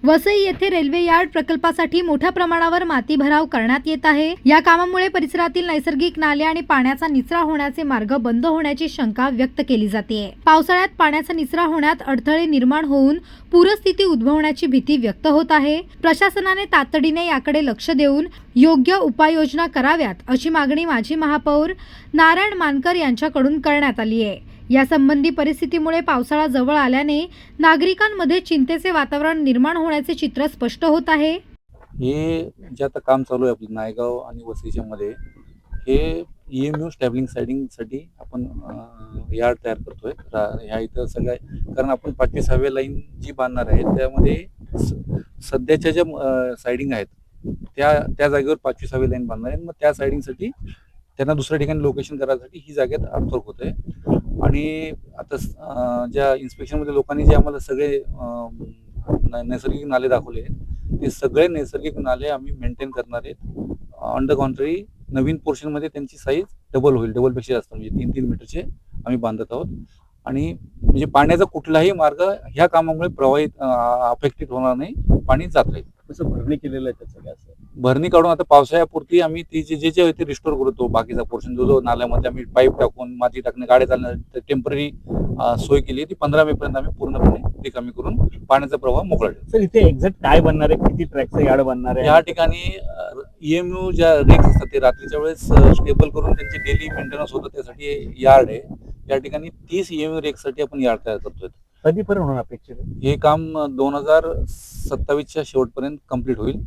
वसई येथे railway yard प्रकल्पासाठी मोठ्या प्रमाणावर माती भराव करण्यात येत आहे। या कामामुळे परिसरातील नैसर्गिक नाले आणि पाण्याचा निचरा होण्याचे मार्ग बंद होण्याची शंका व्यक्त केली जाते। पावसाळ्यात पाण्याचा निचरा होण्यात अडथळे निर्माण होऊन पूरस्थिती उद्भवण्याची भीती व्यक्त होत आहे। प्रशासनाने तातडीने याकडे लक्ष देऊन योग्य उपाययोजना कराव्यात अशी मागणी माजी महापौर नारायण मानकर यांच्याकडून करण्यात आली आहे। या संबंधी परिस्थितीमुळे पावसाळा जवळ आल्याने नागरिकांमध्ये चिंतेचे वातावरण निर्माण होण्याचे चित्र स्पष्ट होत आहे। हे जे आता काम चालू आहे आपलं नायगाव आणि वसईच्या मध्ये, हे EMU स्टॅबलिंग सायडिंगसाठी आपण यार्ड तयार करतोय। ह्या इथं सगळ्या, कारण आपण 25व्या लाईन जी बांधणार आहे त्यामध्ये सध्याच्या ज्या सायडिंग आहेत त्या जागेवर 25वी लाईन बांधणार आहे। मग त्या सायडिंगसाठी त्यांना दुसऱ्या ठिकाणी लोकेशन करायसाठी ही जागेत अडथळ होत आहे। आणि आता ज्या इन्स्पेक्शनमध्ये लोकांनी जे आम्हाला सगळे नैसर्गिक नाले दाखवले आहेत ते सगळे नैसर्गिक नाले आम्ही मेंटेन करणार आहेत। ऑन द कॉन्ट्ररी नवीन पोर्शनमध्ये त्यांची साईज डबल होईल, डबलपेक्षा जास्त, म्हणजे 3-3 मीटरचे आम्ही बांधत आहोत। आणि म्हणजे पाण्याचा कुठलाही मार्ग ह्या कामामुळे प्रवाहित अफेक्टेड होणार नाही, पाणी जात राहील। कसं भरणी केलेलं आहे त्याचं काय असं? भरणी काढून आता पावसाळ्यापुरती आम्ही ती जे होते रिस्टोर करतो, बाकीचा पोर्शन जो नाल्यामध्ये आम्ही पाईप टाकून माती टाकणे, गाड्या चालणार टेम्पररी सोय केली आहे, ती 15 मे पर्यंत आम्ही पूर्णपणे रिकामी करून पाण्याचा प्रवाह मोकळा ठेवू। सर इथे एक्झॅक्ट काय बनणार आहे, किती ट्रॅकचं यार्ड बनणार आहे? या ठिकाणी EMU ज्या रेक्स असतात ते रात्रीच्या वेळेस स्टेबल करून त्यांची डेली मेंटेनन्स होतं, त्यासाठी यार्ड आहे। या ठिकाणी 30 EMU रेक्ससाठी आपण यार्ड तयार करतोय। कधीपर्यंत होणार अपेक्षित आहे? हे काम 2027च्या शेवटपर्यंत कंप्लीट होईल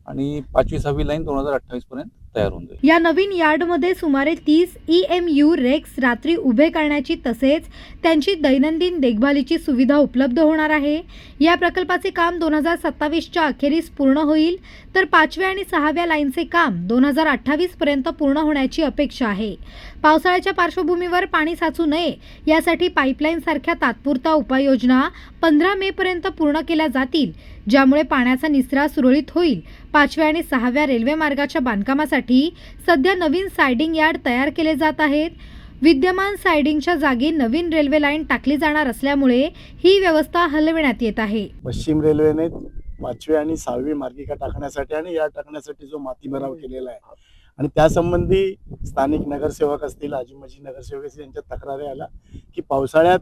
आणि 25वी लाईन 2028 पर्यंत तयार होऊन जाईल। या नवीन यार्डमध्ये सुमारे 30 EMU रेक्स रात्री उभे करण्याची तसेच त्यांची दैनंदिन देखभालीची सुविधा उपलब्ध होणार आहे। या प्रकल्पाचे काम 2027च्या अखेरीस पूर्ण होईल, तर 5व्या आणि 6व्या लाईनचे काम 2028 पर्यंत पूर्ण होण्याची अपेक्षा आहे। पावसाळ्याच्या पार्श्वभूमीवर पाणी साचू नये यासाठी पाईपलाईन सारख्या तात्पुरत्या उपाययोजना 15 मे पर्यंत पूर्ण केल्या जातील, ज्यामुळे पाण्याचा निचरा सुरळीत होईल। 5व्या आणि 6व्या रेल्वे मार्गाच्या बांधकामासाठी सध्या नवीन सायडिंग यार्ड तयार केले जात आहेत। विद्यमान सायडिंगच्या जागी नवीन रेल्वे लाईन टाकली जाणार असल्यामुळे ही व्यवस्था हलविण्यात येत आहे। पश्चिम रेल्वेने 5वी आणि 6वी मार्गिका टाकण्यासाठी आणि यार्ड टाकण्यासाठी जो माती भराव केलेला आहे आणि त्यासंबंधी स्थानिक नगरसेवक असतील, आजी-माजी नगरसेवक असतील, यांच्या तक्रारी आल्या की पावसाळ्यात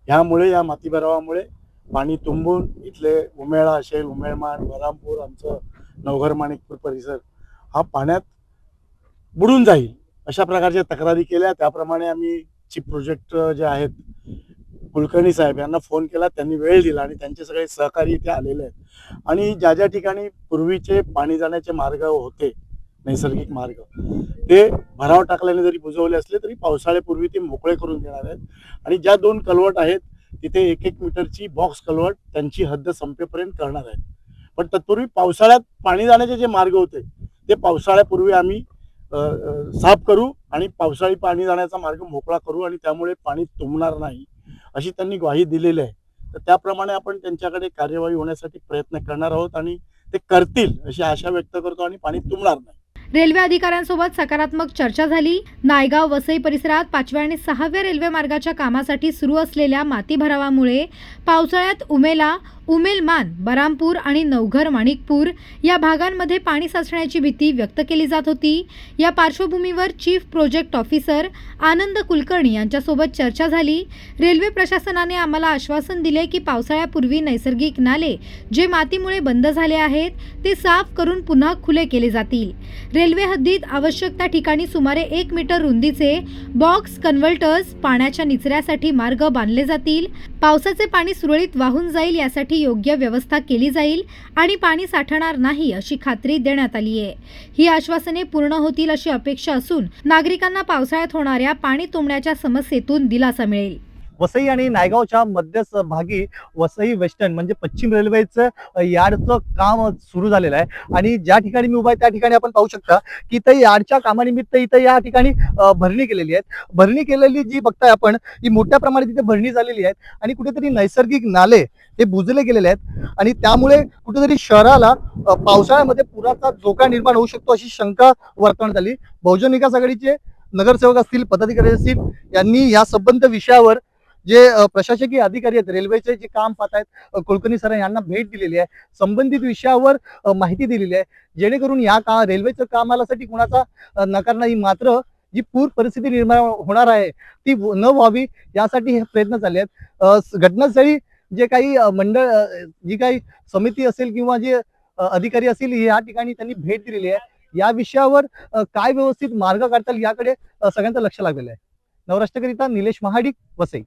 ह्यामुळे, या माती भरावामुळे पाणी तुंबून इथले उमेळा असेल, उमेळमान, बरामपूर, आमचं नवघर माणिकपूर परिसर हा पाण्यात बुडून जाईल, अशा प्रकारच्या तक्रारी केल्या। त्याप्रमाणे आम्ही चीफ प्रोजेक्ट जे आहेत कुलकर्णी साहेब यांना फोन केला, त्यांनी वेळ दिला आणि त्यांचे सगळे सहकारी इथे आलेले आहेत। आणि ज्या ठिकाणी पूर्वीचे पाणी जाण्याचे मार्ग होते, नैसर्गिक मार्ग, ते भराव टाकल्याने जरी बुजवले असले तरी पावसाळ्यापूर्वी ते मोकळे करून देणार आहेत। आणि ज्या 2 कलवट आहेत तिथे 1-1 मीटरची बॉक्स कलवट त्यांची हद्द संपेपर्यंत करणार आहेत। पण तत्पूर्वी पावसाळ्यात पाणी जाण्याचे जे मार्ग होते ते पावसाळ्यापूर्वी आम्ही साफ करू आणि पावसाळी पाणी जाण्याचा मार्ग मोकळा करू आणि त्यामुळे पाणी तुंबणार नाही, अशी त्यांनी ग्वाही दिलेली आहे। तर त्याप्रमाणे आपण त्यांच्याकडे कार्यवाही होण्यासाठी प्रयत्न करणार आहोत आणि ते करतील अशी आशा व्यक्त करतो आणि पाणी तुंबणार नाही। रेल्वे अधिकाऱ्यांसोबत सकारात्मक चर्चा झाली। नायगाव वसई परिसरात 5व्या आणि 6व्या रेल्वे मार्गाच्या कामासाठी सुरू असलेल्या माती भरावामुळे पावसाळ्यात उमेला, उमेलमान, बरामपूर आणि नवघर माणिकपूर या भागांमध्ये पाणी साचण्याची भीती व्यक्त केली जात होती। या पार्श्वभूमीवर chief project officer Anand Kulkarni यांच्यासोबत चर्चा झाली। रेल्वे प्रशासनाने आम्हाला आश्वासन दिले की पावसाळ्यापूर्वी नैसर्गिक नाले जे मातीमुळे बंद झाले आहेत ते साफ करून पुन्हा खुले केले जातील। रेल्वे हद्दीत आवश्यक त्या ठिकाणी सुमारे 1 मीटर रुंदीचे बॉक्स कन्व्हर्टर्स, पाण्याच्या निचऱ्यासाठी मार्ग बांधले जातील। पावसाचे पाणी सुरळीत वाहून जाईल यासाठी योग्य व्यवस्था केली जाईल आणि पाणी साठणार नाही अशी खात्री देण्यात आली आहे। ही आश्वासने पूर्ण होतील अशी अपेक्षा असून नागरिकांना पावसाळ्यात होणाऱ्या पाणी तुंबण्याच्या समस्येतून दिलासा मिळेल। वसई आणि नायगावच्या मध्यभागी वसई वेस्टर्न म्हणजे पश्चिम रेल्वेचं यार्डचं काम सुरू झालेलं आहे। आणि ज्या ठिकाणी मी उभा आहे त्या ठिकाणी आपण पाहू शकता की इथं यार्डच्या कामानिमित्त इथं या ठिकाणी भरणी केलेली आहे। भरणी केलेली जी बघताय आपण, ही मोठ्या प्रमाणात इथे भरणी झालेली आहे आणि कुठेतरी नैसर्गिक नाले हे बुजले गेलेले आहेत आणि त्यामुळे कुठेतरी शहराला पावसाळ्यामध्ये पुराचा धोका निर्माण होऊ शकतो अशी शंका वर्तवण्यात आली। बहुजन विकास आघाडीचे नगरसेवक असतील, पदाधिकारी असतील, यांनी या संबंध विषयावर जे प्रशासकीय अधिकारी आहेत, रेल्वेचे जे काम पाहतायत, कुलकर्णी सर यांना भेट दिलेली आहे, संबंधित विषयावर माहिती दिलेली आहे, जेणेकरून रेल्वेचं कामासाठी कुणाचा नकार नाही, मात्र जी पूर परिस्थिती निर्माण होणार आहे ती न व्हावी यासाठी हे प्रयत्न चालले आहेत. घटनास्थळी जे काही जी काही समिती असेल किंवा जे अधिकारी असतील या ठिकाणी त्यांनी भेट दिलेली आहे. या विषयावर काय व्यवस्थित मार्ग काढता येईल याकडे सगळ्यांचं लक्ष लागलेलं आहे. नवराष्ट्रकरिता निलेश महाडिक, वसई.